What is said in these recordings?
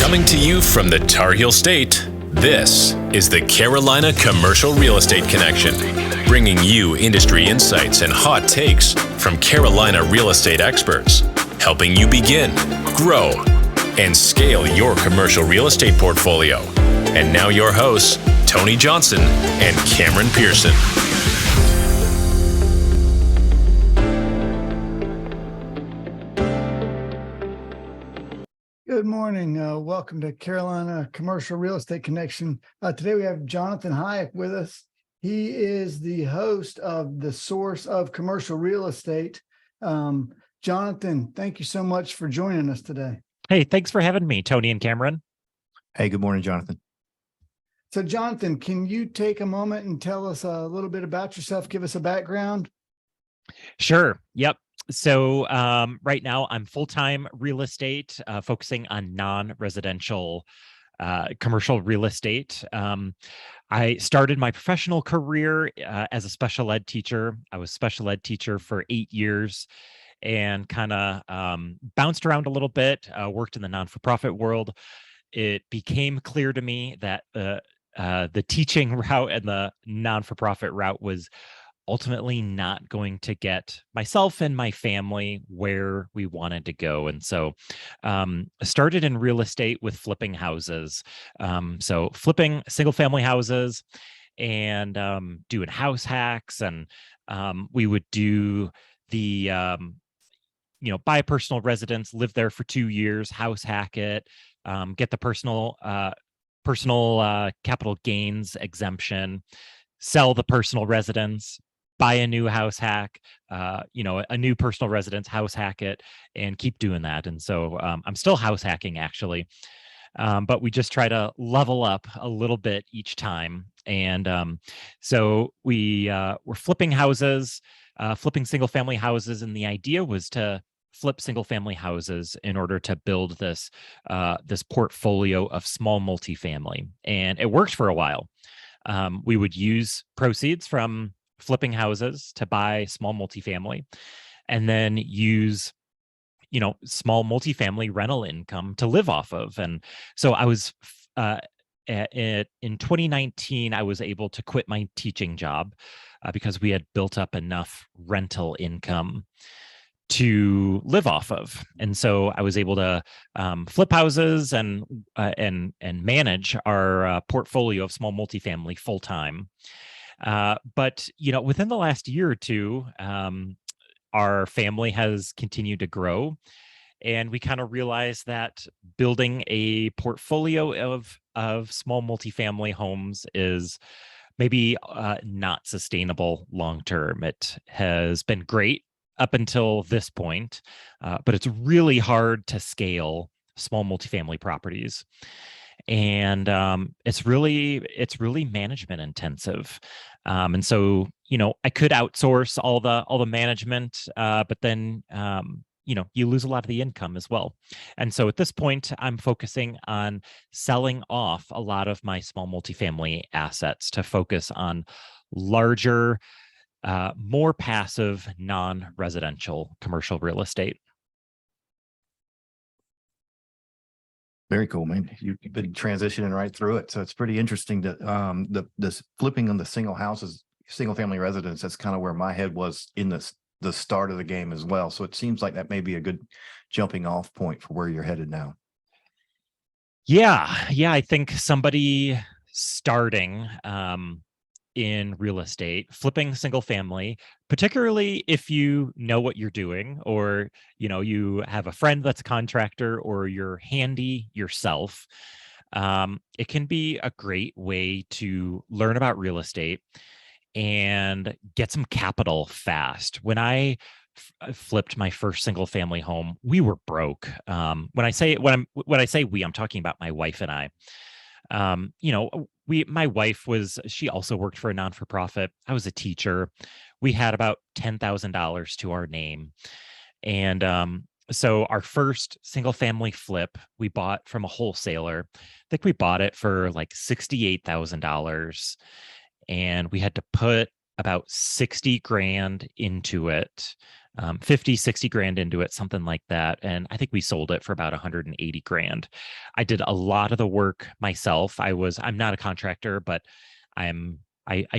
Coming to you from the Tar Heel State, this is the Carolina Commercial Real Estate Connection, bringing you industry insights and hot takes from Carolina real estate experts, helping you begin, grow, and scale your commercial real estate portfolio. And now your hosts, Tony Johnson and Cameron Pearson. Good morning. Welcome to Carolina Commercial Real Estate Connection. Today we have Jonathan Hayek with us. He is the host of The Source of Commercial Real Estate. Jonathan, thank you so much for joining us today. Hey, thanks for having me, Tony and Cameron. Hey, good morning, Jonathan. So Jonathan, can you take a moment and tell us a little bit about yourself, give us a background? Sure. Yep. So right now I'm full-time real estate, focusing on non-residential commercial real estate. I started my professional career as a special ed teacher. I was special ed teacher for 8 years and kind of bounced around a little bit, worked in the non-for-profit world. It became clear to me that the teaching route and the non-for-profit route was ultimately not going to get myself and my family where we wanted to go. And so I started in real estate with flipping houses. So flipping single family houses and doing house hacks. And we would do the, buy a personal residence, live there for 2 years, house hack it, get the personal capital gains exemption, sell the personal residence, buy a new house hack, a new personal residence, house hack it, and keep doing that. And so I'm still house hacking actually, but we just try to level up a little bit each time. And so we're flipping houses, flipping single family houses. And the idea was to flip single family houses in order to build this portfolio of small multifamily. And it worked for a while. We would use proceeds from flipping houses to buy small multifamily, and then use, small multifamily rental income to live off of. And so I was, in 2019, I was able to quit my teaching job because we had built up enough rental income to live off of. And so I was able to flip houses and manage our portfolio of small multifamily full time. But within the last year or two, our family has continued to grow, and we kind of realized that building a portfolio of small multifamily homes is maybe not sustainable long term. It has been great up until this point, but it's really hard to scale small multifamily properties. And it's really management intensive. And so, I could outsource all the management, but then, you lose a lot of the income as well. And so at this point, I'm focusing on selling off a lot of my small multifamily assets to focus on larger, more passive, non-residential commercial real estate. Very cool, man. You've been transitioning right through it. So it's pretty interesting that this flipping on the single family residence, that's kind of where my head was in the start of the game as well. So it seems like that may be a good jumping off point for where you're headed now. Yeah. I think somebody starting in real estate, flipping single family, particularly if you know what you're doing, or you have a friend that's a contractor, or you're handy yourself, it can be a great way to learn about real estate and get some capital fast. When I flipped my first single family home, we were broke. When I say we, I'm talking about my wife and I. My wife she also worked for a non-for-profit. I was a teacher. We had about $10,000 to our name. And so our first single family flip, we bought from a wholesaler. I think we bought it for like $68,000. And we had to put about 60 grand into it. 50, 60 grand into it, something like that. And I think we sold it for about 180 grand. I did a lot of the work myself. I'm not a contractor, but I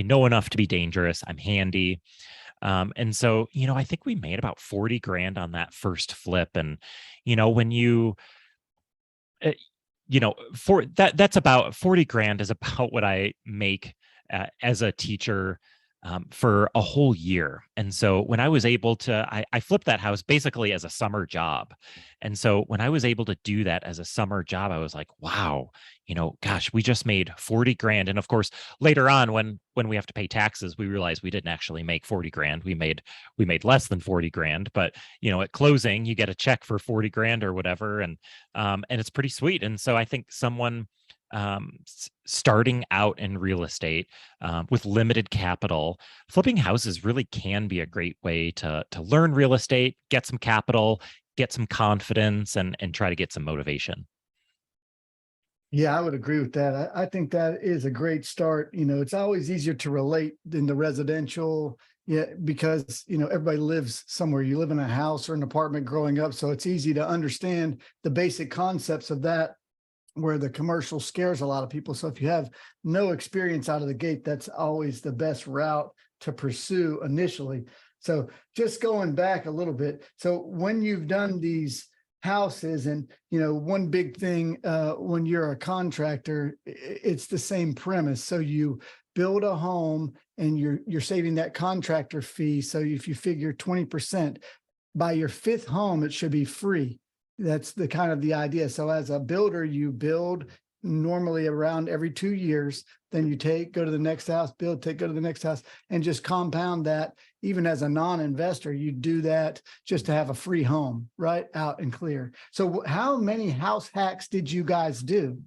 know enough to be dangerous. I'm handy. And so, I think we made about 40 grand on that first flip. And, when uh, for that's about 40 grand is about what I make as a teacher for a whole year. And so when I was able to, I flipped that house basically as a summer job. And so when I was able to do that as a summer job, I was like, wow, gosh, we just made 40 grand. And of course, later on, when we have to pay taxes, we realize we didn't actually make 40 grand. We made less than 40 grand, but at closing, you get a check for 40 grand or whatever. And it's pretty sweet. And so I think someone starting out in real estate with limited capital, flipping houses really can be a great way to learn real estate, get some capital, get some confidence, and try to get some motivation. Yeah, I would agree with that. I think that is a great start. It's always easier to relate than the residential. Yeah, because everybody lives somewhere. You live in a house or an apartment growing up, so it's easy to understand the basic concepts of that, where the commercial scares a lot of people. So if you have no experience out of the gate, that's always the best route to pursue initially. So just going back a little bit. So when you've done these houses, and one big thing when you're a contractor, it's the same premise. So you build a home and you're saving that contractor fee. So if you figure 20%, by your fifth home, it should be free. That's the kind of the idea. So as a builder, you build normally around every 2 years, then you go to the next house, go to the next house, and just compound that. Even as a non-investor, you do that just to have a free home, right? Out and clear. So how many house hacks did you guys do?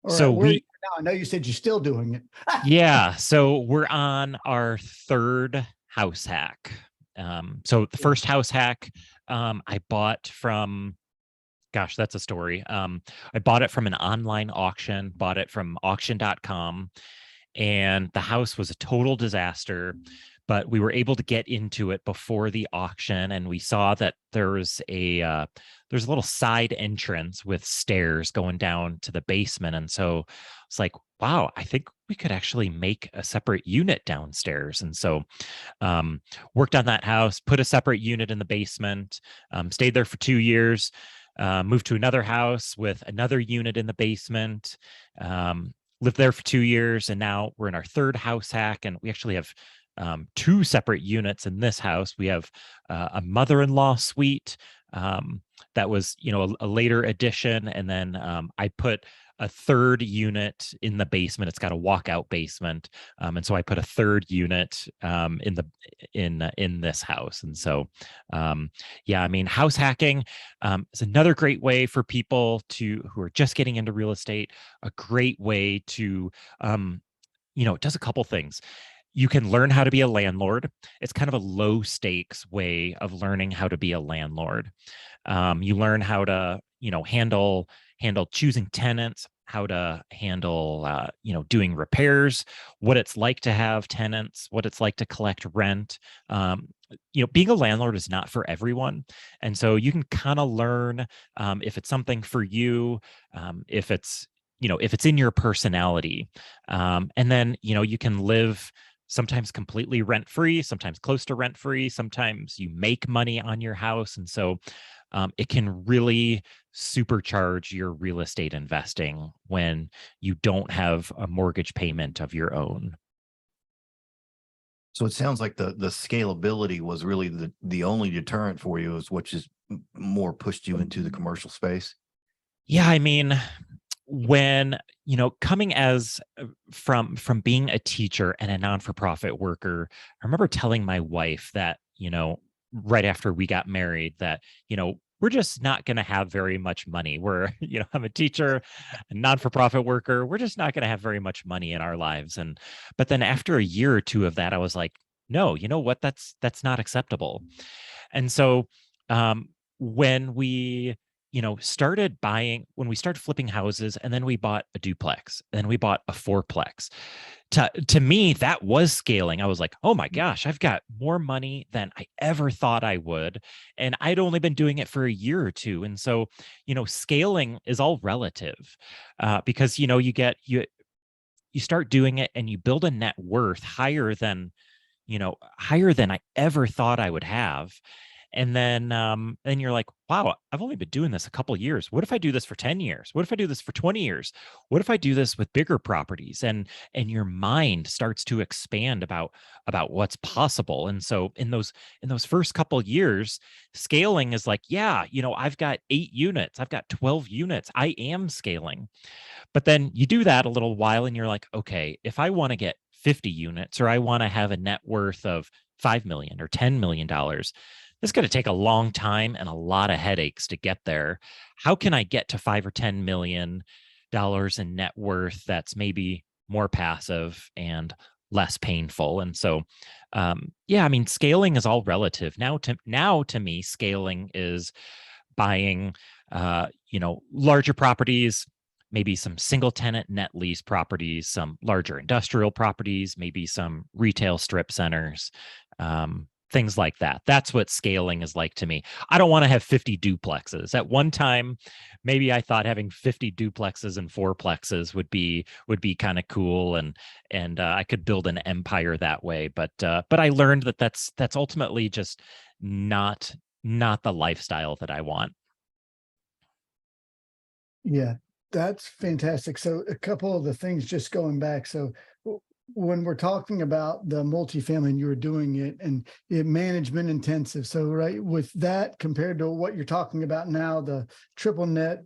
So I know you said you're still doing it. Yeah. So we're on our third house hack. So the first house hack, I bought from, gosh, that's a story. I bought it from an online auction, bought it from auction.com, and the house was a total disaster, but we were able to get into it before the auction, and we saw that there's a little side entrance with stairs going down to the basement. And so it's like, wow, I think we could actually make a separate unit downstairs. And so worked on that house, put a separate unit in the basement, stayed there for 2 years, moved to another house with another unit in the basement, lived there for 2 years, and now we're in our third house hack, and we actually have 2 separate units in this house. We have a mother-in-law suite that was, a later addition, and then I put a third unit in the basement. It's got a walkout basement, and so I put a third unit in this house. And so, yeah, I mean, house hacking is another great way for people who are just getting into real estate. A great way to, it does a couple things. You can learn how to be a landlord. It's kind of a low stakes way of learning how to be a landlord. You learn how to, handle choosing tenants, how to handle, doing repairs, what it's like to have tenants, what it's like to collect rent. Being a landlord is not for everyone. And so you can kind of learn if it's something for you, if it's in your personality. And then, you can live sometimes completely rent-free, sometimes close to rent-free, sometimes you make money on your house. And so it can really supercharge your real estate investing when you don't have a mortgage payment of your own. So it sounds like the scalability was really the only deterrent for you, is which is more pushed you into the commercial space. Yeah, I mean, when coming as from being a teacher and a non-for-profit worker, I remember telling my wife that right after we got married that we're just not going to have very much money. I'm a teacher, a non-for-profit worker. We're just not going to have very much money in our lives. But then after a year or two of that, I was like, no, you know what? That's not acceptable. And so when we started buying, when we started flipping houses, and then we bought a duplex, and then we bought a fourplex. To me, that was scaling. I was like, oh my gosh, I've got more money than I ever thought I would. And I'd only been doing it for a year or two. And so, scaling is all relative, because, you start doing it and you build a net worth higher than I ever thought I would have. And then you're like, wow, I've only been doing this a couple of years. What if I do this for 10 years? What if I do this for 20 years? What if I do this with bigger properties? And your mind starts to expand about what's possible. And so in those first couple of years, scaling is like, yeah, I've got 8 units, I've got 12 units. I am scaling. But then you do that a little while and you're like, okay, if I want to get 50 units, or I want to have a net worth of $5 million or $10 million, it's going to take a long time and a lot of headaches to get there. How can I get to $5 or $10 million in net worth that's maybe more passive and less painful? And so, scaling is all relative. Now to me, scaling is buying, larger properties, maybe some single tenant net lease properties, some larger industrial properties, maybe some retail strip centers, things like that. That's what scaling is like to me. I don't want to have 50 duplexes. At one time, maybe I thought having 50 duplexes and fourplexes would be kind of cool, and I could build an empire that way. But I learned that that's ultimately just not the lifestyle that I want. Yeah, that's fantastic. So a couple of the things, just going back. So when we're talking about the multifamily and you were doing it and it management intensive. So right with that compared to what you're talking about now, the triple net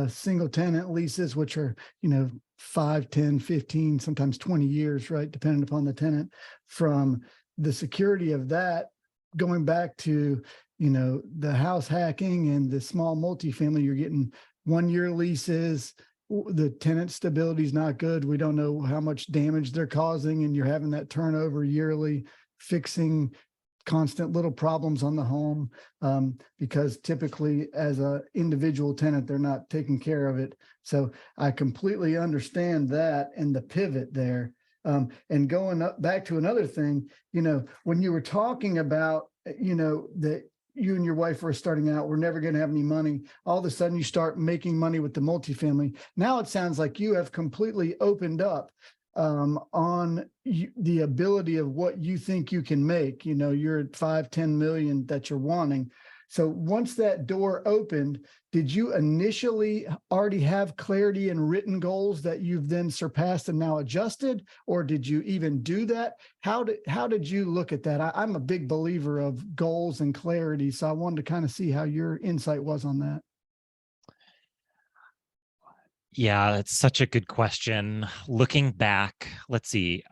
single tenant leases, which are, 5, 10, 15, sometimes 20 years, right? Depending upon the tenant, from the security of that, going back to, the house hacking and the small multifamily, you're getting 1-year leases. The tenant stability is not good. We don't know how much damage they're causing, and you're having that turnover yearly, fixing constant little problems on the home, because typically as an individual tenant, they're not taking care of it. So I completely understand that and the pivot there. And going up back to another thing, when you were talking about, that you and your wife were starting out, we're never going to have any money. All of a sudden you start making money with the multifamily. Now it sounds like you have completely opened up on the ability of what you think you can make. You're at 5, 10 million that you're wanting. So once that door opened, did you initially already have clarity and written goals that you've then surpassed and now adjusted, or did you even do that? How did you look at that? I'm a big believer of goals and clarity, so I wanted to kind of see how your insight was on that. Yeah, that's such a good question. Looking back, let's see,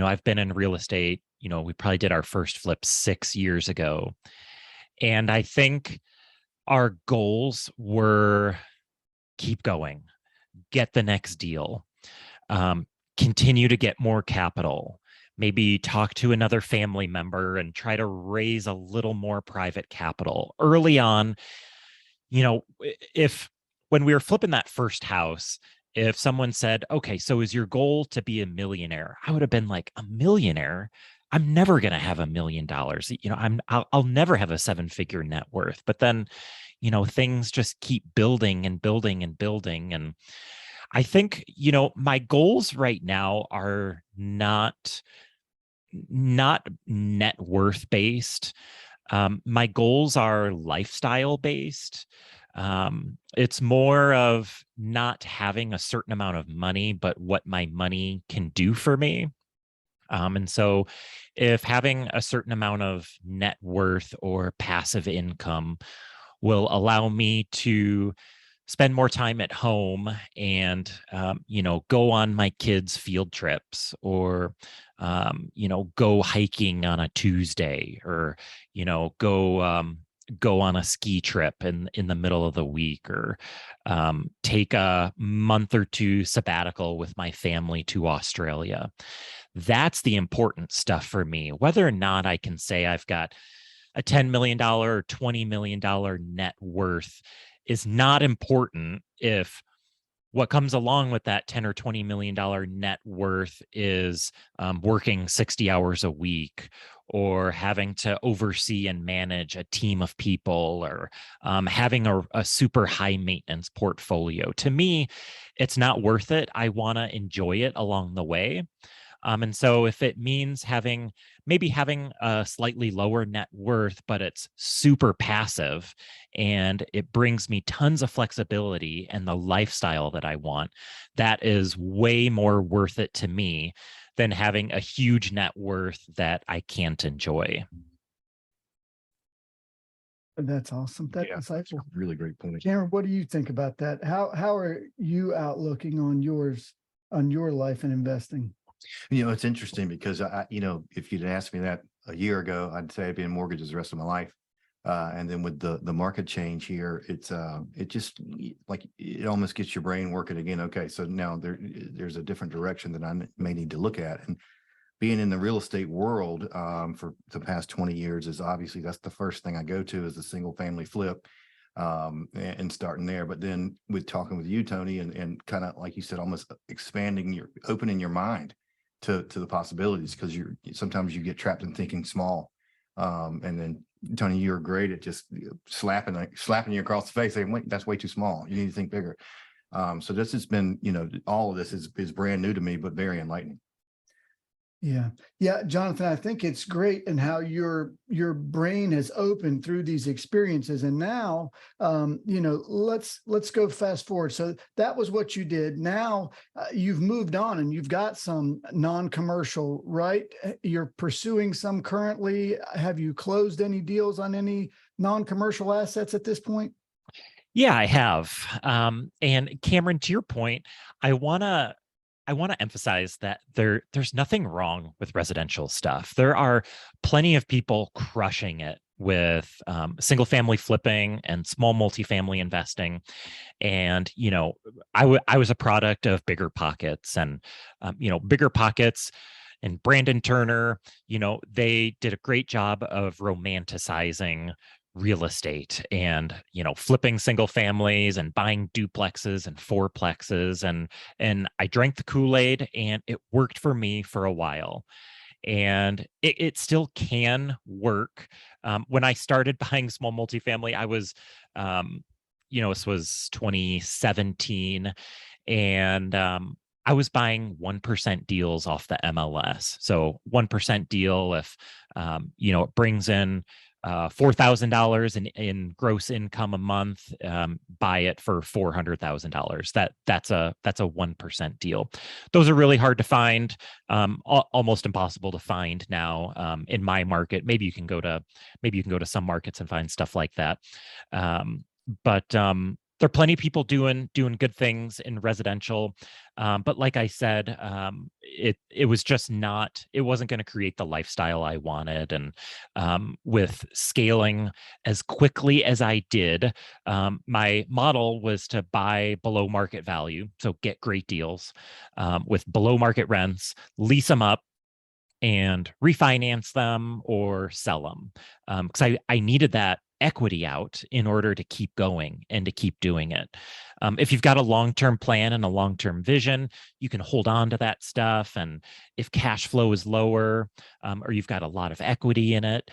I've been in real estate, we probably did our first flip 6 years ago. And I think our goals were keep going, get the next deal, continue to get more capital, maybe talk to another family member and try to raise a little more private capital. Early on, when we were flipping that first house, if someone said, okay, so is your goal to be a millionaire? I would have been like, a millionaire? I'm never going to have $1 million. I'll never have a 7-figure net worth. But then, things just keep building and building and building. And I think, my goals right now are not net worth based. My goals are lifestyle based. It's more of not having a certain amount of money, but what my money can do for me. And so if having a certain amount of net worth or passive income will allow me to spend more time at home and, go on my kids' field trips, or, go hiking on a Tuesday, or, go on a ski trip in the middle of the week, or take a month or two sabbatical with my family to Australia. That's the important stuff for me. Whether or not I can say I've got a $10 million or $20 million net worth is not important if what comes along with that 10 or $20 million net worth is working 60 hours a week, or having to oversee and manage a team of people, or having a super high maintenance portfolio. To me, it's not worth it. I want to enjoy it along the way. And so if it means maybe having a slightly lower net worth, but it's super passive and it brings me tons of flexibility and the lifestyle that I want, that is way more worth it to me than having a huge net worth that I can't enjoy. That's awesome. That's Yeah, insightful. really great point. Cameron, what do you think about that? How are you outlooking on your life and investing? It's interesting because if you'd asked me that a year ago, I'd say I'd be in mortgages the rest of my life. And then with the market change here, it just like it almost gets your brain working again. Okay, so now there's a different direction that I may need to look at. And being in the real estate world for the past 20 years is obviously that's the first thing I go to is the single family flip and starting there. But then with talking with you, Tony, and kind of like you said, almost opening your mind to the possibilities, because sometimes you get trapped in thinking small. And then Tony, you're great at just slapping you across the face saying, wait, that's way too small. You need to think bigger. So this has been, all of this is brand new to me, but very enlightening. Yeah, Jonathan, I think it's great in how your brain has opened through these experiences. And now, let's go fast forward. So that was what you did. Now you've moved on and you've got some non-commercial, right? You're pursuing some currently. Have you closed any deals on any non-commercial assets at this point? Yeah, I have. And Cameron, to your point, I want to emphasize that there's nothing wrong with residential stuff. There are plenty of people crushing it with single family flipping and small multifamily investing. And, I was a product of Bigger Pockets, and, Bigger Pockets and Brandon Turner, they did a great job of romanticizing real estate and, flipping single families and buying duplexes and fourplexes. And I drank the Kool-Aid, and it worked for me for a while. And it still can work. When I started buying small multifamily, I was, this was 2017, and I was buying 1% deals off the MLS. So 1% deal, if it brings in $4,000 in gross income a month, buy it for $400,000. That's a 1% deal. Those are really hard to find, almost impossible to find now in my market. Maybe you can go to some markets and find stuff like that. But there are plenty of people doing good things in residential. But like I said, it was just it wasn't going to create the lifestyle I wanted. And with scaling as quickly as I did, my model was to buy below market value. So get great deals with below market rents, lease them up, and refinance them or sell them. Because I needed that equity out in order to keep going and to keep doing it. If you've got a long-term plan and a long-term vision, you can hold on to that stuff. And if cash flow is lower, or you've got a lot of equity in it,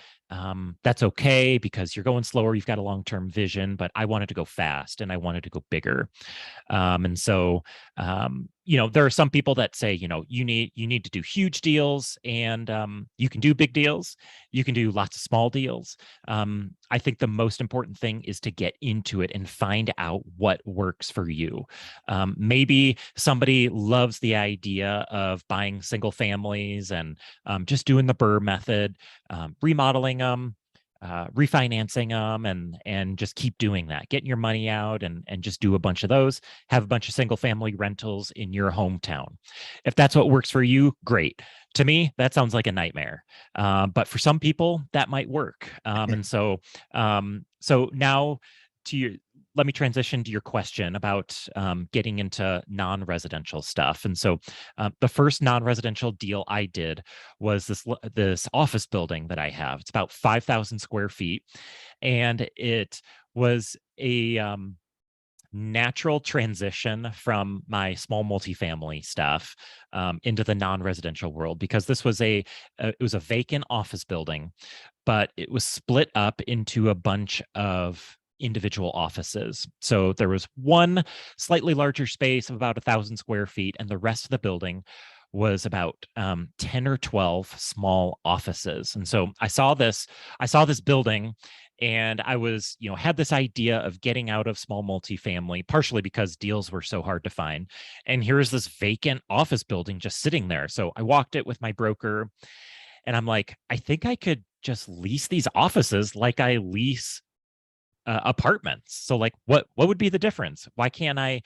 that's okay, because you're going slower, you've got a long-term vision. But I wanted to go fast and I wanted to go bigger. And so, there are some people that say, you need to do huge deals, and you can do big deals. You can do lots of small deals. I think the most important thing is to get into it and find out what works for you. Maybe somebody loves the idea of buying single families and just doing the Burr method, remodeling them, refinancing them, and just keep doing that, getting your money out and just do a bunch of those, have a bunch of single family rentals in your hometown. If that's what works for you, great. To me, that sounds like a nightmare. But for some people that might work. And so now let me transition to your question about getting into non-residential stuff. And so the first non-residential deal I did was this office building that I have. It's about 5,000 square feet. And it was natural transition from my small multifamily stuff into the non-residential world, because this was it was a vacant office building, but it was split up into a bunch of individual offices. So there was one slightly larger space of about 1,000 square feet, and the rest of the building was about 10 or 12 small offices. And so I saw this building, and I was, had this idea of getting out of small multifamily, partially because deals were so hard to find. And here's this vacant office building just sitting there. So I walked it with my broker, and I'm like, I think I could just lease these offices like I lease apartments. So like, what would be the difference? Why can't I,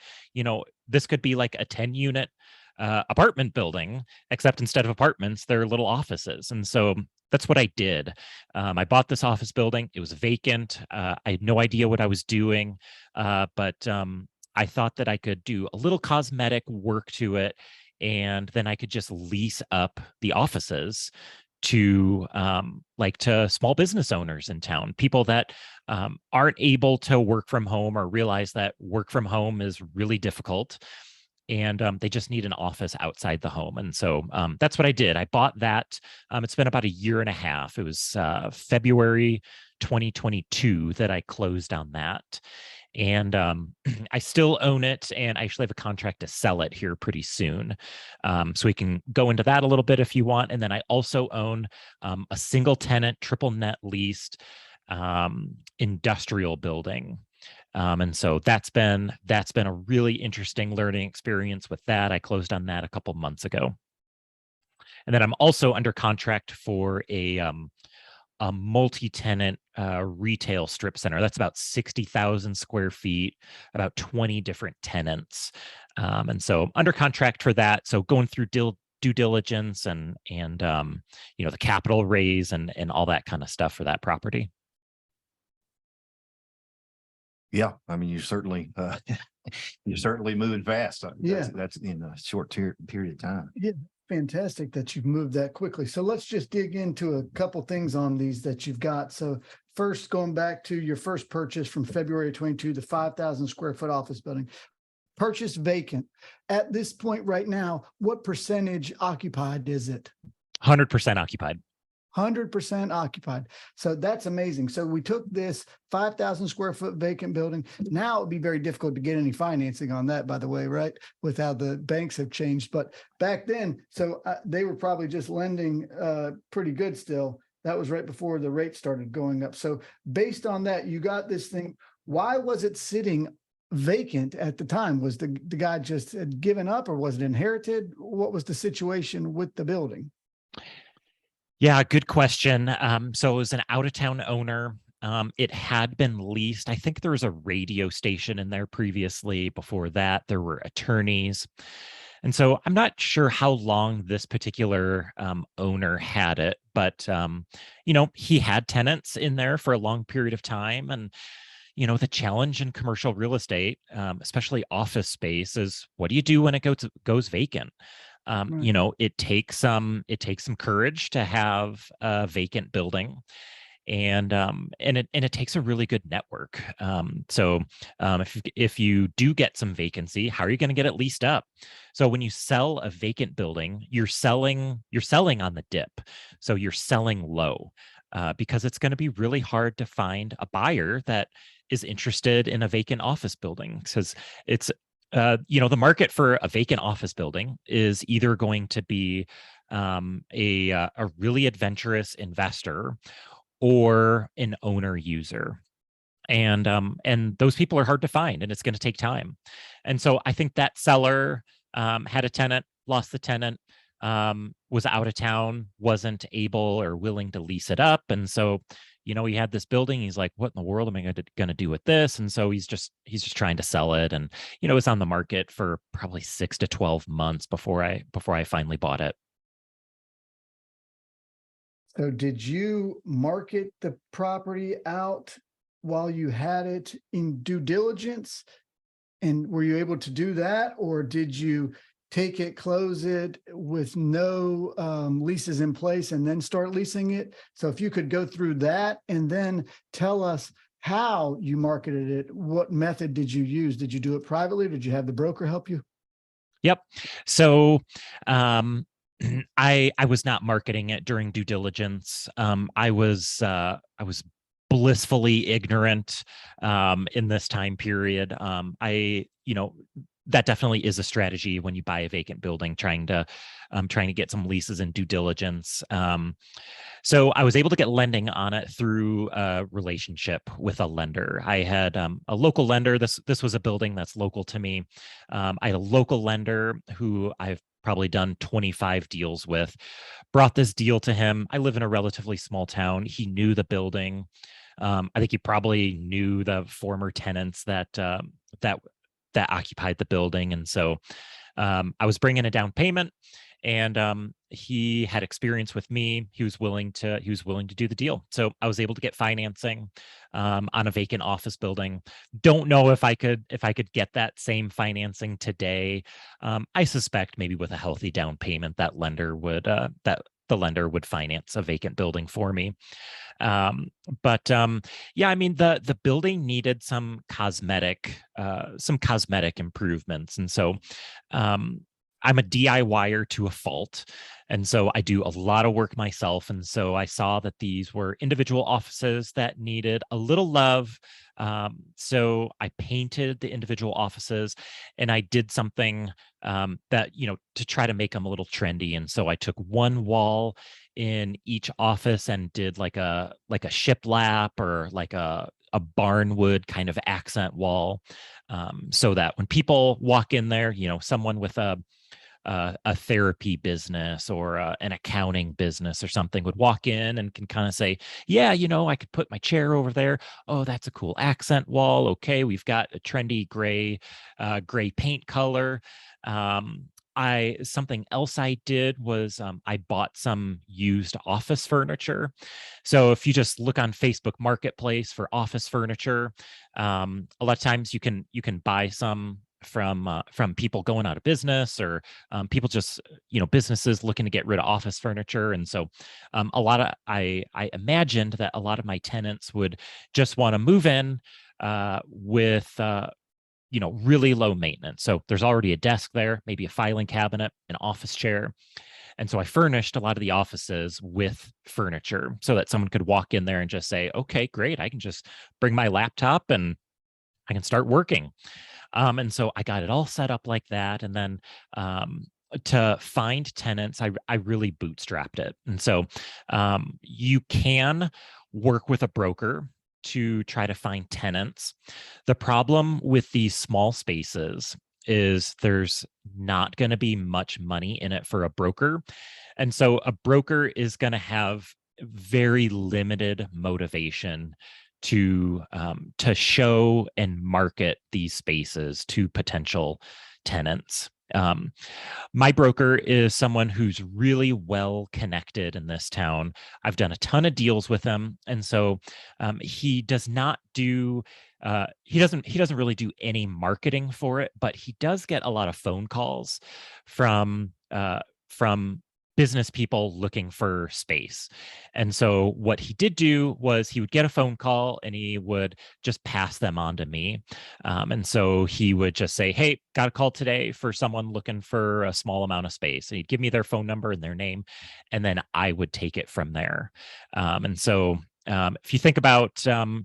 this could be like a 10-unit apartment building, except instead of apartments, they're little offices. And so that's what I did. I bought this office building. It was vacant. I had no idea what I was doing, but I thought that I could do a little cosmetic work to it, and then I could just lease up the offices to to small business owners in town, people that aren't able to work from home or realize that work from home is really difficult, and they just need an office outside the home. And so that's what I did. I bought that. It's been about a year and a half. It was February 2022 that I closed on that. And I still own it, and I actually have a contract to sell it here pretty soon. So we can go into that a little bit if you want. And then I also own a single tenant, triple net leased industrial building. And so that's been a really interesting learning experience with that. I closed on that a couple months ago. And then I'm also under contract for a multi-tenant retail strip center. That's about 60,000 square feet, about 20 different tenants. And so under contract for that. So going through due diligence and the capital raise and all that kind of stuff for that property. Yeah, I mean, you're certainly moving fast. Yeah. That's in a short period of time. Yeah, fantastic that you've moved that quickly. So let's just dig into a couple things on these that you've got. So first, going back to your first purchase from February 22, the 5,000 square foot office building, purchased vacant. At this point right now, what percentage occupied is it? 100% occupied. 100% occupied. So that's amazing. So we took this 5,000 square foot vacant building. Now it'd be very difficult to get any financing on that, by the way, right? With how the banks have changed. But back then, so they were probably just lending pretty good still. That was right before the rate started going up. So based on that, you got this thing. Why was it sitting vacant at the time? Was the guy just had given up, or was it inherited? What was the situation with the building? Yeah, good question. So it was an out-of-town owner. It had been leased. I think there was a radio station in there previously. Before that, there were attorneys. And so I'm not sure how long this particular owner had it, but, he had tenants in there for a long period of time. And, the challenge in commercial real estate, especially office space, is what do you do when it goes vacant? Right. It takes some courage to have a vacant building, and it takes a really good network. If you do get some vacancy, how are you going to get it leased up? So when you sell a vacant building, you're selling on the dip. So you're selling low, because it's going to be really hard to find a buyer that is interested in a vacant office building, because it's the market for a vacant office building is either going to be a really adventurous investor or an owner user. And those people are hard to find, and it's going to take time. And so I think that seller had a tenant, lost the tenant, was out of town, wasn't able or willing to lease it up. And so, he had this building. He's like, what in the world am I going to do with this? And so he's just trying to sell it. And, it was on the market for probably 6 to 12 months before I finally bought it. So did you market the property out while you had it in due diligence? And were you able to do that? Or did you take it, close it with no leases in place, and then start leasing it? So if you could go through that and then tell us how you marketed it. What method did you use? Did you do it privately? Did you have the broker help you? Yep. So I was not marketing it during due diligence. I was blissfully ignorant in this time period. That definitely is a strategy when you buy a vacant building, trying to get some leases and due diligence. So I was able to get lending on it through a relationship with a lender. I had a local lender. This was a building that's local to me. I had a local lender who I've probably done 25 deals with. Brought this deal to him. I live in a relatively small town. He knew the building. I think he probably knew the former tenants that occupied the building, and so I was bringing a down payment, and he had experience with me. He was willing to do the deal, so I was able to get financing on a vacant office building. Don't know if I could get that same financing today. I suspect maybe with a healthy down payment, that the lender would finance a vacant building for me. Yeah, I mean, the building needed some cosmetic improvements. And so I'm a DIYer to a fault. And so I do a lot of work myself. And so I saw that these were individual offices that needed a little love. So I painted the individual offices, and I did something that, to try to make them a little trendy. And so I took one wall in each office and did like a shiplap or like a barnwood kind of accent wall, so that when people walk in there, someone with a therapy business or an accounting business or something would walk in and can kind of say, yeah, I could put my chair over there. Oh, that's a cool accent wall. Okay, we've got a trendy gray paint color. Something else I did was I bought some used office furniture. So if you just look on Facebook Marketplace for office furniture, a lot of times you can buy some from people going out of business, or people just, businesses looking to get rid of office furniture. And so I imagined that a lot of my tenants would just want to move in with really low maintenance. So there's already a desk there, maybe a filing cabinet, an office chair. And so I furnished a lot of the offices with furniture so that someone could walk in there and just say, okay, great, I can just bring my laptop and I can start working. And so I got it all set up like that. And then to find tenants, I really bootstrapped it. And so you can work with a broker to try to find tenants. The problem with these small spaces is there's not going to be much money in it for a broker. And so a broker is going to have very limited motivation to show and market these spaces to potential tenants. My broker is someone who's really well connected in this town. I've done a ton of deals with him, and so he does not do. He doesn't really do any marketing for it, but he does get a lot of phone calls from business people looking for space. And so what he did do was he would get a phone call and he would just pass them on to me. And so he would just say, hey, got a call today for someone looking for a small amount of space. And he'd give me their phone number and their name, and then I would take it from there. And so if you think about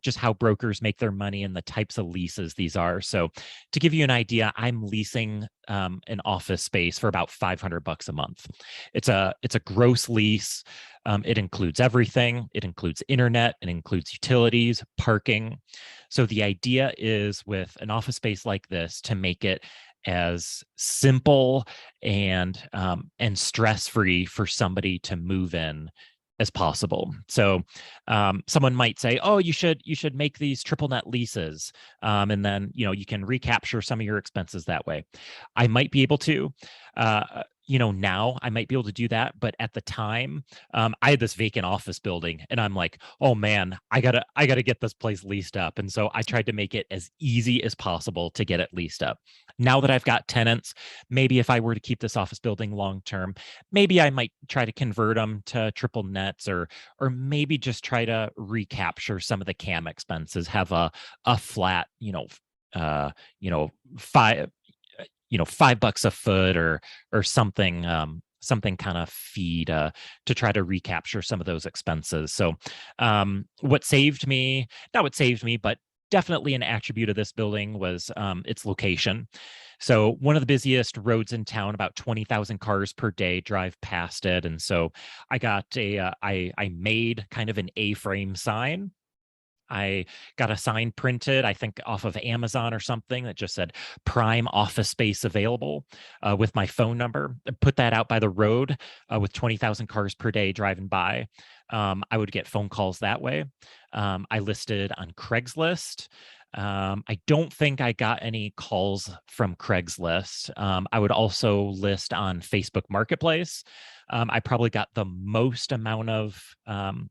just how brokers make their money and the types of leases these are. So to give you an idea, I'm leasing an office space for about $500 a month. It's a gross lease. It includes everything. It includes internet. It includes utilities, parking. So the idea is with an office space like this to make it as simple and stress-free for somebody to move in as possible. So someone might say, oh, you should make these triple net leases. And then, you can recapture some of your expenses that way. I might be able to. now I might be able to do that, but at the time, I had this vacant office building, and I'm like, oh man, I gotta get this place leased up. And so I tried to make it as easy as possible to get it leased up. Now that I've got tenants, maybe if I were to keep this office building long term, maybe I might try to convert them to triple nets, or maybe just try to recapture some of the CAM expenses, have a flat, uh, you know, five, $5 a foot or something, something kind of fee to try to recapture some of those expenses. So what saved me, not what saved me, but definitely an attribute of this building was its location. So one of the busiest roads in town, about 20,000 cars per day drive past it. And so I got I made kind of an A-frame sign. I got a sign printed, I think off of Amazon or something, that just said prime office space available, with my phone number. Put that out by the road, with 20,000 cars per day driving by. I would get phone calls that way. I listed on Craigslist. I don't think I got any calls from Craigslist. I would also list on Facebook Marketplace. I probably got the most amount of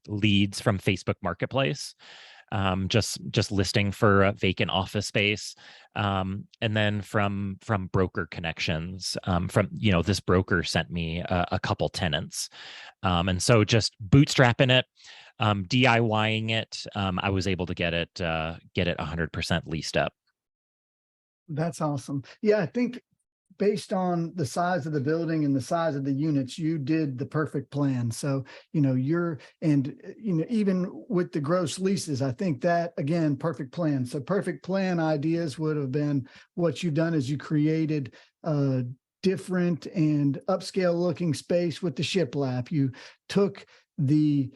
leads from Facebook Marketplace, just listing for a vacant office space, and then from broker connections. From this broker sent me a couple tenants, and so just bootstrapping it, DIYing it, I was able to get it 100% leased up. That's awesome. Yeah, I think based on the size of the building and the size of the units, you did the perfect plan. So, even with the gross leases, I think that, again, perfect plan. So perfect plan ideas would have been what you've done is you created a different and upscale looking space with the shiplap. You took the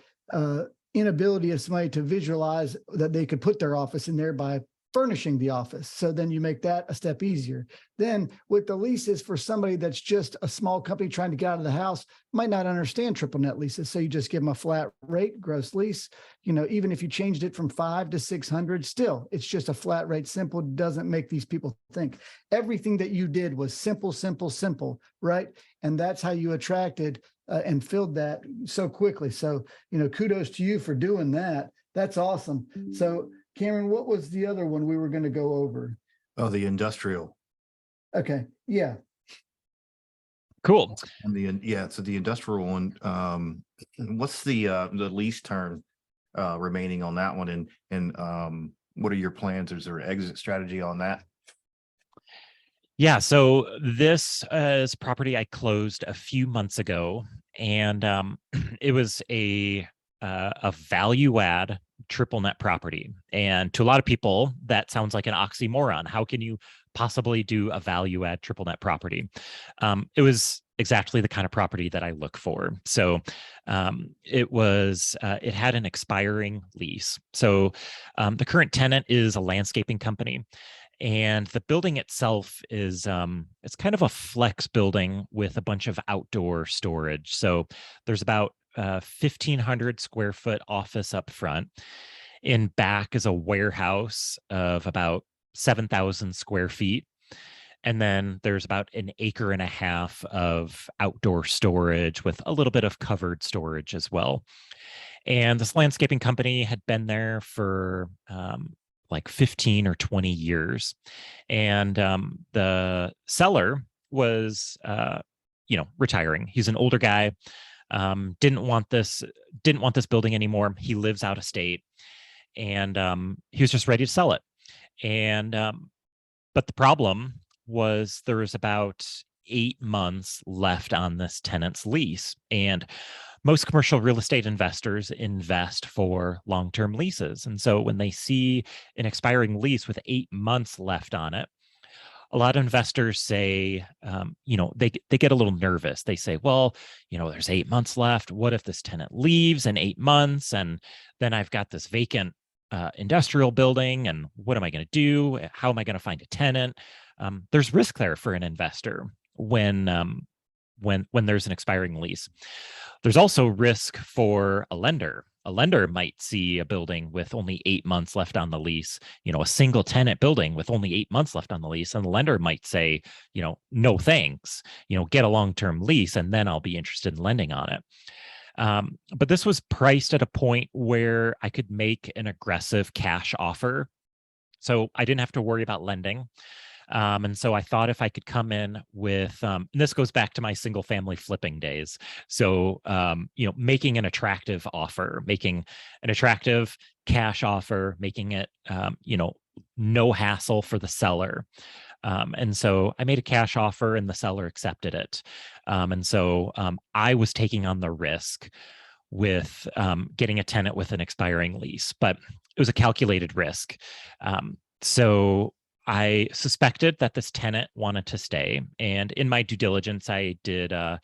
inability of somebody to visualize that they could put their office in there by furnishing the office. So then you make that a step easier. Then with the leases, for somebody that's just a small company trying to get out of the house, might not understand triple net leases. So you just give them a flat rate, gross lease. Even if you changed it from 5 to 600, still, it's just a flat rate. Simple doesn't make these people think. Everything that you did was simple, simple, simple, right? And that's how you attracted and filled that so quickly. So, kudos to you for doing that. That's awesome. So Cameron, what was the other one we were going to go over? Oh, the industrial. Okay. Yeah. Cool. And so the industrial one, what's the lease term remaining on that one? And what are your plans? Is there an exit strategy on that? Yeah, so this is property I closed a few months ago, and it was a value add triple net property. And to a lot of people, that sounds like an oxymoron. How can you possibly do a value add triple net property? It was exactly the kind of property that I look for. So it had an expiring lease. So the current tenant is a landscaping company. And the building itself is it's kind of a flex building with a bunch of outdoor storage. So there's about 1,500 square foot office up front. In back is a warehouse of about 7,000 square feet. And then there's about an acre and a half of outdoor storage with a little bit of covered storage as well. And this landscaping company had been there for like 15 or 20 years. And the seller was, retiring. He's an older guy. Didn't want this building anymore. He lives out of state, and he was just ready to sell it. And but the problem was there was about 8 months left on this tenant's lease, and most commercial real estate investors invest for long-term leases. And so when they see an expiring lease with 8 months left on it, a lot of investors say, they get a little nervous. They say, well, there's 8 months left. What if this tenant leaves in 8 months? And then I've got this vacant industrial building. And what am I going to do? How am I going to find a tenant? There's risk there for an investor when there's an expiring lease. There's also risk for a lender. A lender might see a building with only 8 months left on the lease, a single tenant building with only 8 months left on the lease. And the lender might say, no thanks, get a long-term lease and then I'll be interested in lending on it. But this was priced at a point where I could make an aggressive cash offer. So I didn't have to worry about lending. And so I thought if I could come in with, and this goes back to my single family flipping days. So, making an attractive offer, making an attractive cash offer, making it, no hassle for the seller. And so I made a cash offer and the seller accepted it. And so I was taking on the risk with getting a tenant with an expiring lease, but it was a calculated risk. So I suspected that this tenant wanted to stay. And in my due diligence, I did a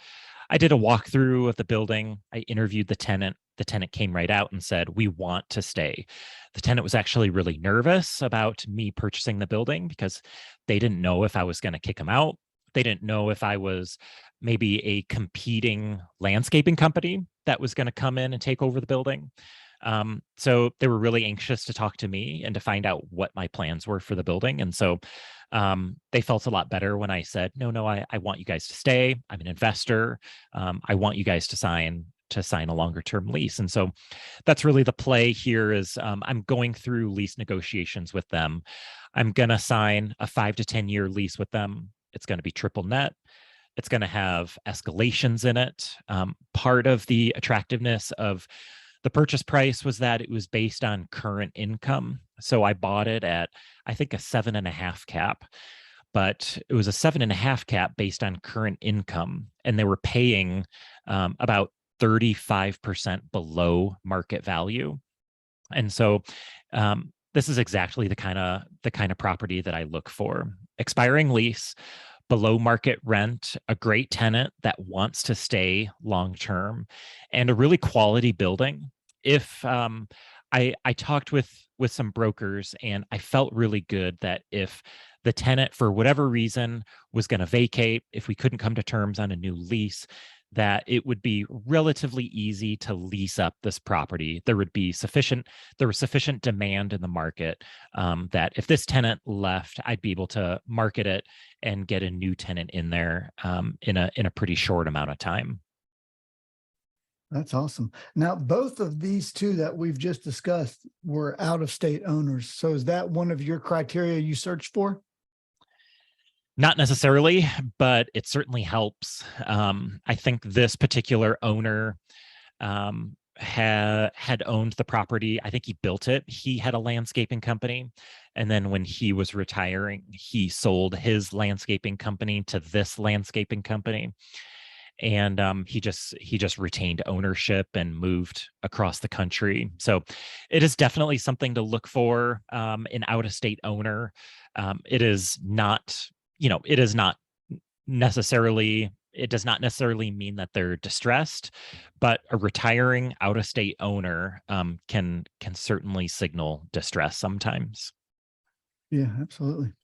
walkthrough of the building. I interviewed the tenant. The tenant came right out and said, "We want to stay." The tenant was actually really nervous about me purchasing the building because they didn't know if I was going to kick him out. They didn't know if I was maybe a competing landscaping company that was going to come in and take over the building. So they were really anxious to talk to me and to find out what my plans were for the building. And so they felt a lot better when I said, no, I want you guys to stay. I'm an investor. I want you guys to sign a longer term lease. And so that's really the play here is I'm going through lease negotiations with them. I'm going to sign a 5 to 10 year lease with them. It's going to be triple net. It's going to have escalations in it. Part of the attractiveness of the purchase price was that it was based on current income. So I bought it at, I think, a 7.5 cap, but it was a 7.5 cap based on current income. And they were paying about 35% below market value. And so this is exactly the kind of property that I look for. Expiring lease, below market rent, a great tenant that wants to stay long term, and a really quality building. If I talked with some brokers, and I felt really good that if the tenant, for whatever reason, was going to vacate, if we couldn't come to terms on a new lease, that it would be relatively easy to lease up this property. There was sufficient demand in the market that if this tenant left, I'd be able to market it and get a new tenant in there in a pretty short amount of time. That's awesome. Now, both of these two that we've just discussed were out-of-state owners. So is that one of your criteria you search for? Not necessarily, but it certainly helps. I think this particular owner had owned the property. I think he built it. He had a landscaping company. And then when he was retiring, he sold his landscaping company to this landscaping company. And he just retained ownership and moved across the country. So it is definitely something to look for, an out-of-state owner. It does not necessarily mean that they're distressed, but a retiring out-of-state owner can certainly signal distress sometimes. Yeah, absolutely.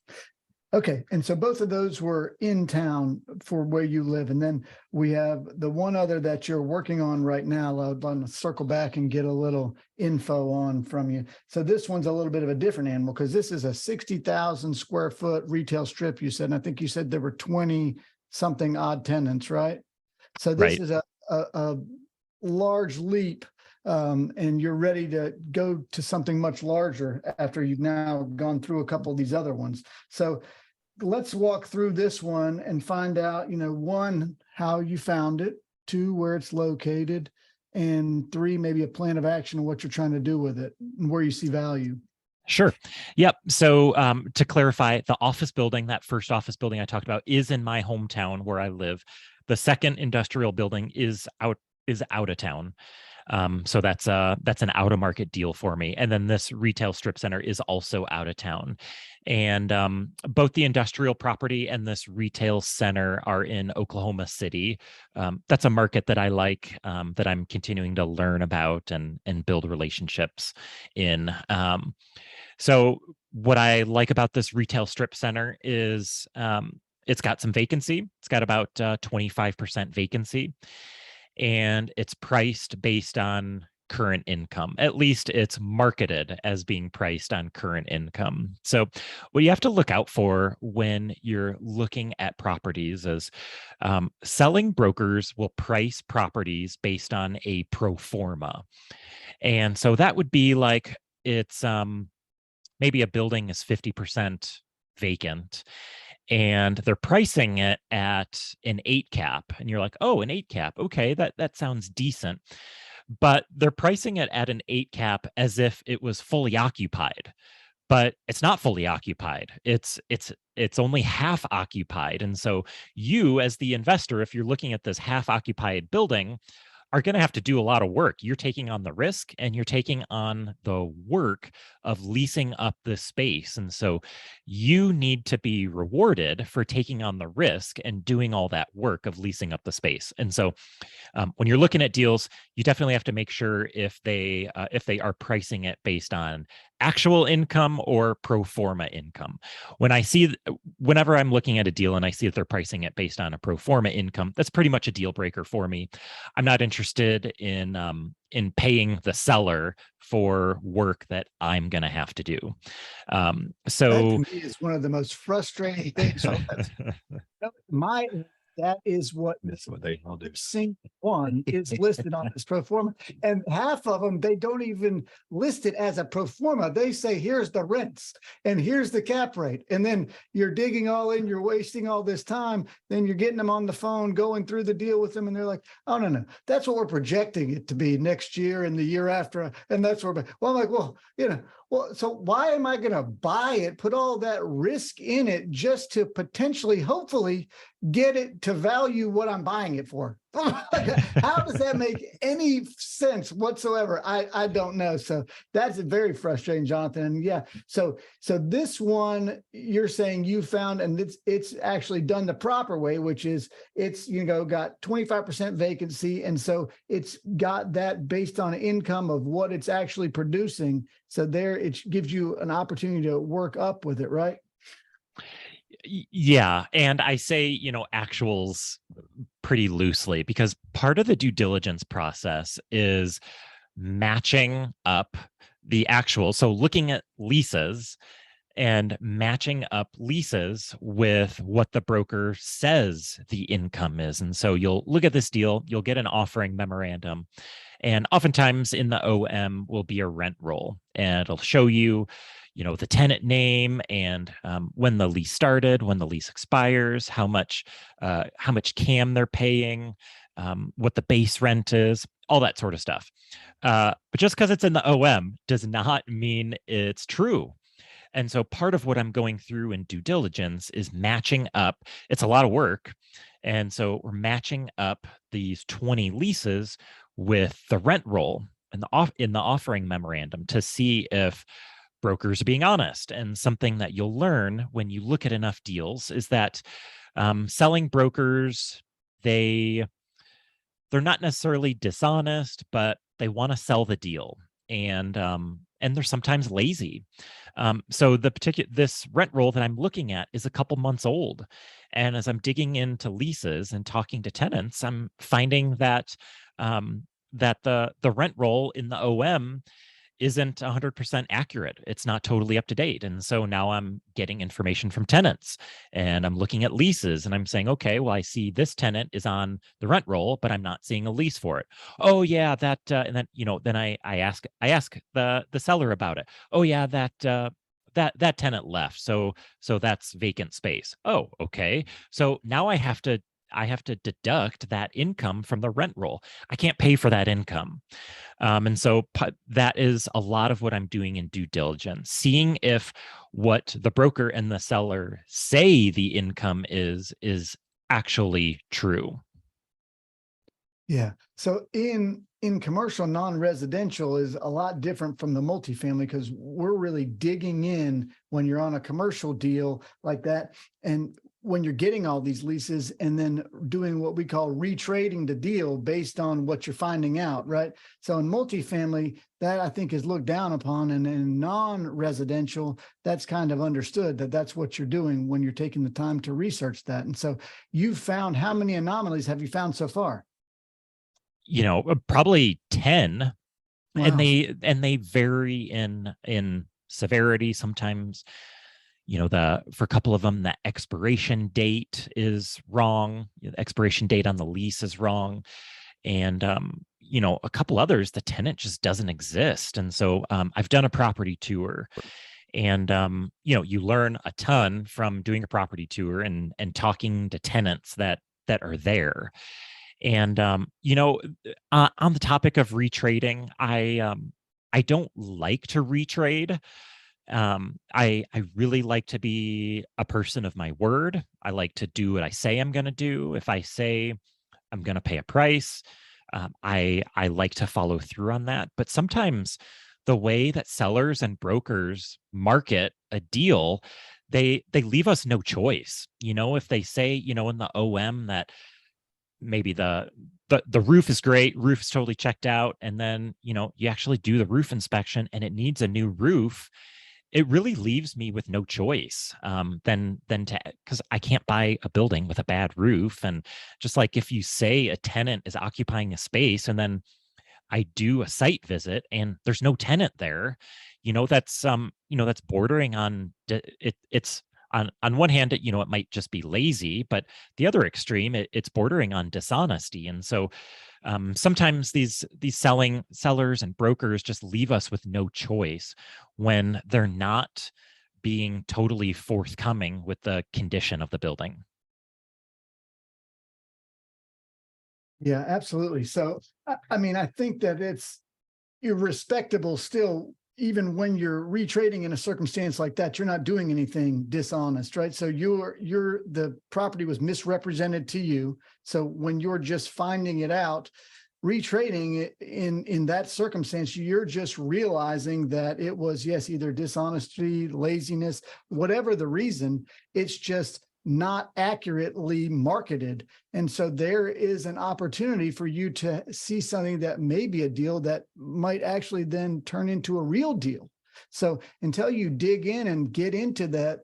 Okay. And so both of those were in town for where you live. And then we have the one other that you're working on right now. I'd like to circle back and get a little info on from you. So this one's a little bit of a different animal because this is a 60,000 square foot retail strip, you said. And I think you said there were 20 something odd tenants, right? So this is a large leap. And you're ready to go to something much larger after you've now gone through a couple of these other ones. So let's walk through this one and find out, one, how you found it, two, where it's located, and three, maybe a plan of action of what you're trying to do with it and where you see value. Sure. Yep. So to clarify, the office building, that first office building I talked about, is in my hometown where I live. The second industrial building is out of town. So that's an out of market deal for me. And then this retail strip center is also out of town. And both the industrial property and this retail center are in Oklahoma City. That's a market that I like, that I'm continuing to learn about and build relationships in. So what I like about this retail strip center is it's got some vacancy. It's got about 25% vacancy. And it's priced based on current income. At least it's marketed as being priced on current income. So what you have to look out for when you're looking at properties is selling brokers will price properties based on a pro forma. And so that would be like it's maybe a building is 50% vacant and they're pricing it at an 8 cap. And you're like, oh, an 8 cap. Okay, that sounds decent. But they're pricing it at an 8 cap as if it was fully occupied. But it's not fully occupied. It's only half occupied. And so you, as the investor, if you're looking at this half occupied building, are going to have to do a lot of work. You're taking on the risk and you're taking on the work of leasing up the space. And so you need to be rewarded for taking on the risk and doing all that work of leasing up the space. And so when you're looking at deals, you definitely have to make sure if they are pricing it based on actual income or pro forma income. Whenever I'm looking at a deal and I see that they're pricing it based on a pro forma income, that's pretty much a deal breaker for me. I'm not interested in paying the seller for work that I'm going to have to do. So that to me is one of the most frustrating things. So that is what they all do. Single one is listed on this pro forma, and half of them they don't even list it as a pro forma. They say here's the rents and here's the cap rate, and then you're digging all in, you're wasting all this time, then you're getting them on the phone, going through the deal with them, and they're like, oh no, that's what we're projecting it to be next year and the year after, and that's where. Well, I'm like, well, so why am I going to buy it, put all that risk in it just to potentially, hopefully, get it to value what I'm buying it for? How does that make any sense whatsoever? I don't know. So that's very frustrating, Jonathan. And yeah, so this one you're saying you found, and it's actually done the proper way, which is it's got 25% vacancy, and so it's got that based on income of what it's actually producing. So there, it gives you an opportunity to work up with it, right? Yeah. And I say, actuals pretty loosely because part of the due diligence process is matching up the actual. So looking at leases and matching up leases with what the broker says the income is. And so you'll look at this deal, you'll get an offering memorandum. And oftentimes in the OM will be a rent roll, and it'll show you, the tenant name and when the lease started, when the lease expires, how much CAM they're paying, what the base rent is, all that sort of stuff. But just because it's in the OM does not mean it's true. And so part of what I'm going through in due diligence is matching up. It's a lot of work. And so we're matching up these 20 leases with the rent roll and in the offering memorandum to see if brokers are being honest. And something that you'll learn when you look at enough deals is that selling brokers, they're not necessarily dishonest, but they want to sell the deal. And they're sometimes lazy. So this rent roll that I'm looking at is a couple months old. And as I'm digging into leases and talking to tenants, I'm finding that the rent roll in the OM isn't 100% accurate. It's not totally up to date. And so now I'm getting information from tenants and I'm looking at leases and I'm saying, okay, well, I see this tenant is on the rent roll, but I'm not seeing a lease for it. Oh yeah, that, and then, then I ask the seller about it. Oh yeah, that tenant left. So that's vacant space. Oh, okay. So now I have to deduct that income from the rent roll. I can't pay for that income. And so that is a lot of what I'm doing in due diligence, seeing if what the broker and the seller say the income is actually true. Yeah. So in commercial non-residential is a lot different from the multifamily because we're really digging in when you're on a commercial deal like that. And when you're getting all these leases and then doing what we call retrading the deal based on what you're finding out, right? So in multifamily, that I think is looked down upon, and in non-residential, that's kind of understood that that's what you're doing when you're taking the time to research that. And so you've found, how many anomalies have you found so far? Probably 10 And Wow. they vary in severity. Sometimes, for a couple of them, the expiration date is wrong. The expiration date on the lease is wrong. And a couple others, the tenant just doesn't exist. And so I've done a property tour, and you learn a ton from doing a property tour and talking to tenants that are there. And on the topic of retrading, I don't like to retrade. I really like to be a person of my word. I like to do what I say I'm going to do. If I say I'm going to pay a price, I like to follow through on that. But sometimes the way that sellers and brokers market a deal, they leave us no choice. If they say, in the OM that maybe the roof is great, roof is totally checked out, and then you actually do the roof inspection and it needs a new roof, it really leaves me with no choice than to, because I can't buy a building with a bad roof. And just like if you say a tenant is occupying a space and then I do a site visit and there's no tenant there, that's bordering on it's on one hand, it might just be lazy, but the other extreme, it's bordering on dishonesty. And so sometimes these sellers and brokers just leave us with no choice when they're not being totally forthcoming with the condition of the building. Yeah, absolutely. So, I mean, I think that you're respectable still, even when you're retrading in a circumstance like that. You're not doing anything dishonest, right? So the property was misrepresented to you. So when you're just finding it out, retrading in that circumstance, you're just realizing that it was, yes, either dishonesty, laziness, whatever the reason, it's just not accurately marketed. And so there is an opportunity for you to see something that may be a deal that might actually then turn into a real deal. So until you dig in and get into that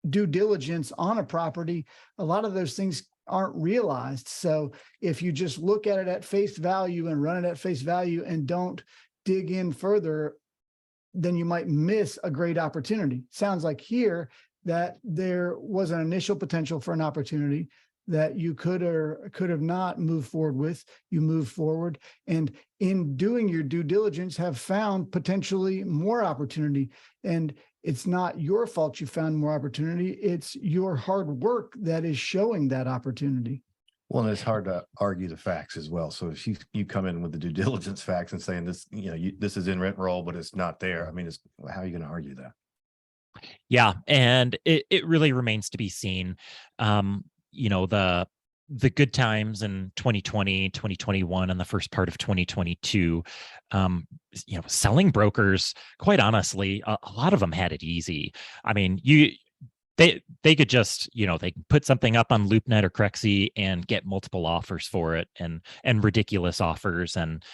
due diligence on a property, a lot of those things aren't realized. So if you just look at it at face value and run it at face value and don't dig in further, then you might miss a great opportunity. Sounds like here that there was an initial potential for an opportunity that you could or could have not moved forward with. You moved forward, and in doing your due diligence have found potentially more opportunity. And it's not your fault you found more opportunity. It's your hard work that is showing that opportunity. Well, and it's hard to argue the facts as well. So if you come in with the due diligence facts and saying this, this is in rent roll, but it's not there. I mean, how are you going to argue that? Yeah, and it really remains to be seen. The good times in 2020, 2021, and the first part of 2022, selling brokers, quite honestly, a lot of them had it easy. I mean, they could just, they can put something up on LoopNet or Crexy and get multiple offers for it, and ridiculous offers, and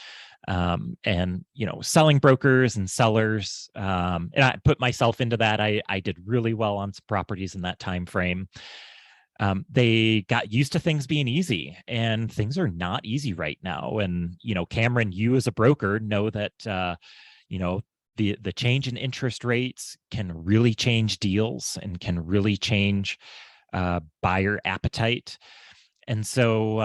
selling brokers and sellers, and I put myself into that. I did really well on some properties in that time frame. They got used to things being easy, and things are not easy right now. And Cameron, you as a broker know that the change in interest rates can really change deals and can really change buyer appetite. And so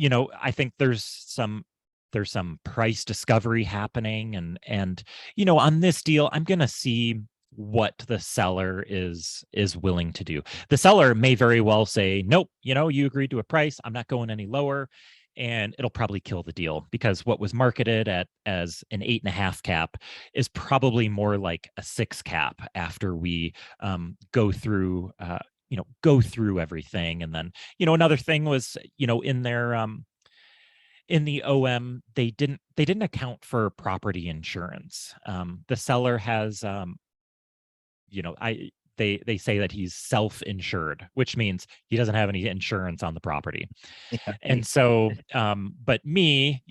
I think there's some price discovery happening, and on this deal, I'm going to see what the seller is willing to do. The seller may very well say, nope, you agreed to a price, I'm not going any lower, and it'll probably kill the deal, because what was marketed as an 8.5 cap is probably more like a 6 cap after we go through everything. And then another thing was in their in the OM, they didn't account for property insurance. The seller has, they say that he's self-insured, which means he doesn't have any insurance on the property. Yeah. And so, but me,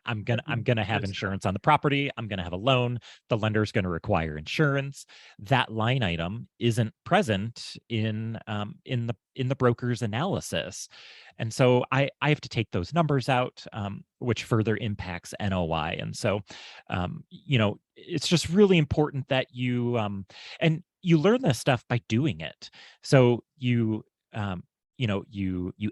I'm gonna have insurance on the property. I'm gonna have a loan. The lender's gonna require insurance. That line item isn't present in the broker's analysis, and so I have to take those numbers out, which further impacts NOI. And so, it's just really important that you and you learn this stuff by doing it. So you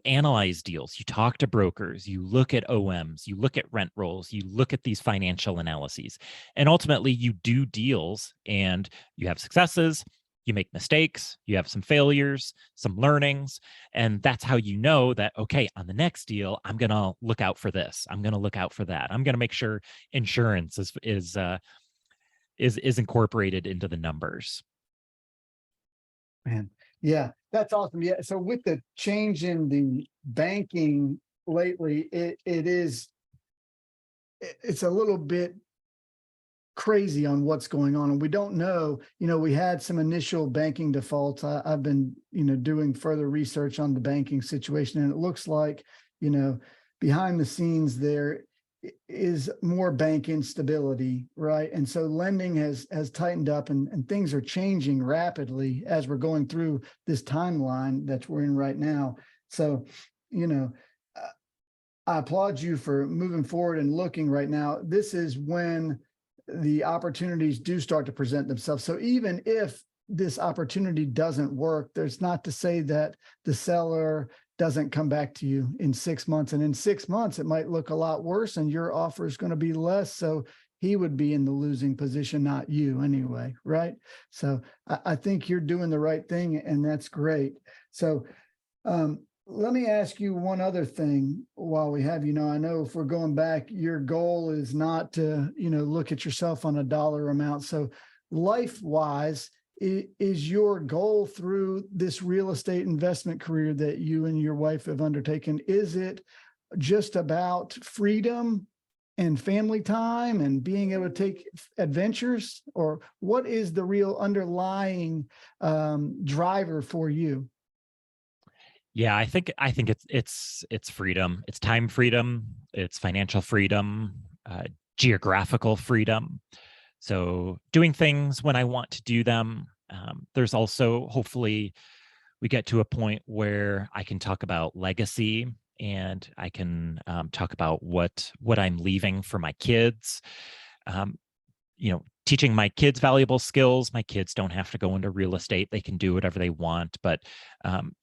analyze deals, you talk to brokers, you look at OMs, you look at rent rolls, you look at these financial analyses, and ultimately you do deals and you have successes, you make mistakes, you have some failures, some learnings, and that's how you know that, okay, on the next deal, I'm going to look out for this. I'm going to look out for that. I'm going to make sure insurance is incorporated into the numbers. Man, yeah, that's awesome. Yeah. So with the change in the banking lately, it's a little bit crazy on what's going on. And we don't know, we had some initial banking defaults. I've been, doing further research on the banking situation, and it looks like, behind the scenes there is more bank instability, right? And so lending has tightened up, and things are changing rapidly as we're going through this timeline that we're in right now. So, I applaud you for moving forward and looking right now. This is when the opportunities do start to present themselves. So even if this opportunity doesn't work, there's not to say that the seller doesn't come back to you in 6 months. And in 6 months, it might look a lot worse and your offer is going to be less. So he would be in the losing position, not you anyway, right? So I think you're doing the right thing, and that's great. So let me ask you one other thing while we have, I know if we're going back, your goal is not to, look at yourself on a dollar amount. So life-wise, is your goal through this real estate investment career that you and your wife have undertaken, is it just about freedom and family time and being able to take adventures, or what is the real underlying driver for you? Yeah, I think it's freedom. It's time freedom. It's financial freedom, geographical freedom. So doing things when I want to do them. There's also, hopefully, we get to a point where I can talk about legacy, and I can talk about what I'm leaving for my kids. Teaching my kids valuable skills. My kids don't have to go into real estate. They can do whatever they want, but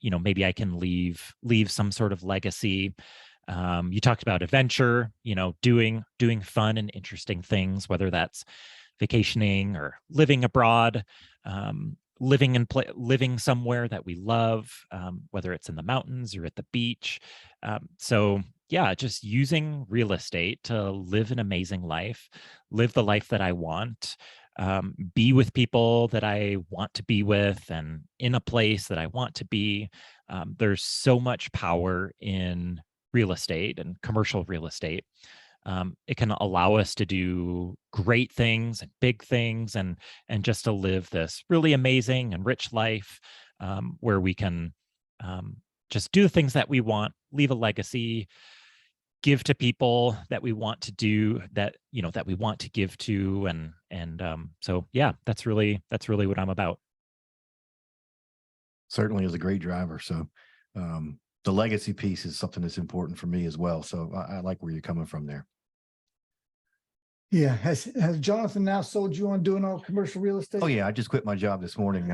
maybe I can leave some sort of legacy. You talked about adventure, doing fun and interesting things, whether that's vacationing or living abroad, living somewhere that we love, whether it's in the mountains or at the beach. So yeah, just using real estate to live an amazing life, live the life that I want, be with people that I want to be with, and in a place that I want to be. There's so much power in real estate and commercial real estate. It can allow us to do great things and big things, and just to live this really amazing and rich life, where we can just do the things that we want, leave a legacy, give to people that we want to do, that we want to give to, and so yeah, that's really what I'm about. Certainly is a great driver. So the legacy piece is something that's important for me as well. So I like where you're coming from there. Yeah. Has Jonathan now sold you on doing all commercial real estate? Oh yeah, I just quit my job this morning.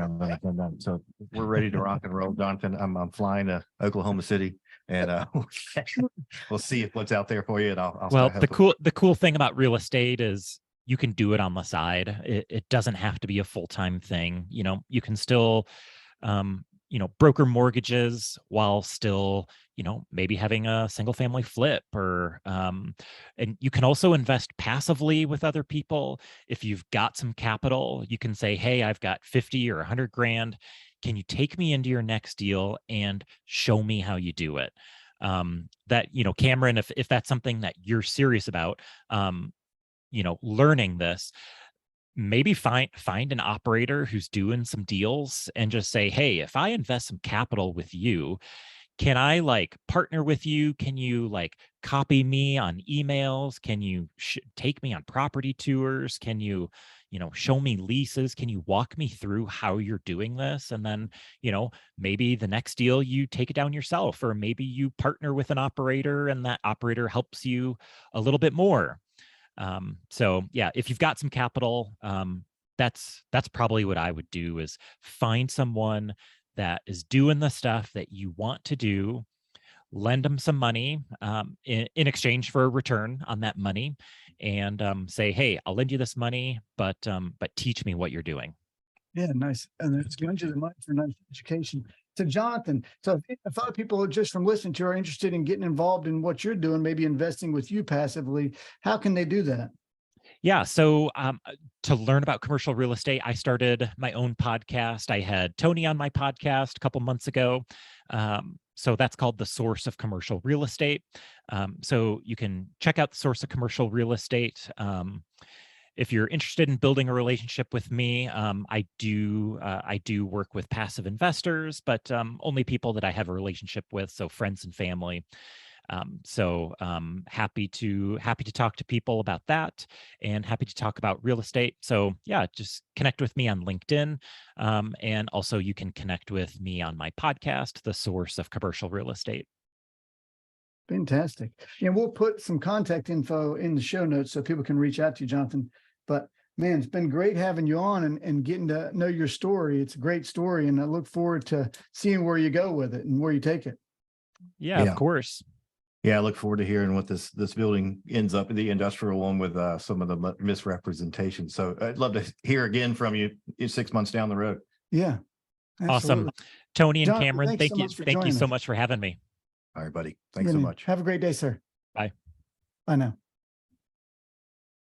So we're ready to rock and roll, Jonathan. I'm flying to Oklahoma City, and we'll see what's out there for you. And I'll well, the cool thing about real estate is you can do it on the side. It doesn't have to be a full-time thing. You can still broker mortgages while still, maybe having a single family flip, or, and you can also invest passively with other people. If you've got some capital, you can say, hey, I've got 50 or 100 grand. Can you take me into your next deal and show me how you do it? Cameron, if that's something that you're serious about, learning this, maybe find an operator who's doing some deals and just say, hey, if I invest some capital with you, can I like partner with you? Can you like copy me on emails? Can you take me on property tours? Can you, show me leases? Can you walk me through how you're doing this? And then, maybe the next deal you take it down yourself, or maybe you partner with an operator and that operator helps you a little bit more. So yeah, if you've got some capital, that's probably what I would do, is find someone that is doing the stuff that you want to do, lend them some money in exchange for a return on that money, and say, hey, I'll lend you this money, but teach me what you're doing. Yeah, nice. And it's lend you the money for nice education. So Jonathan, so if other people just from listening to you are interested in getting involved in what you're doing, maybe investing with you passively, how can they do that? Yeah. So to learn about commercial real estate, I started my own podcast. I had Tony on my podcast a couple months ago. So that's called The Source of Commercial Real Estate. So you can check out The Source of Commercial Real Estate. If you're interested in building a relationship with me, I do work with passive investors, but only people that I have a relationship with, so friends and family. So happy to talk to people about that, and happy to talk about real estate. So yeah, just connect with me on LinkedIn. And also you can connect with me on my podcast, The Source of Commercial Real Estate. Fantastic. And we'll put some contact info in the show notes so people can reach out to you, Jonathan. But man, it's been great having you on and getting to know your story. It's a great story, and I look forward to seeing where you go with it and where you take it. Yeah, of course. Yeah, I look forward to hearing what this building ends up in, the industrial one, with some of the misrepresentation. So I'd love to hear again from you 6 months down the road. Yeah. Absolutely. Awesome. Tony and Jonathan, Cameron, thank you so joining us. much for having me. All right, buddy. Thanks so much. Have a great day, sir. Bye. Bye now.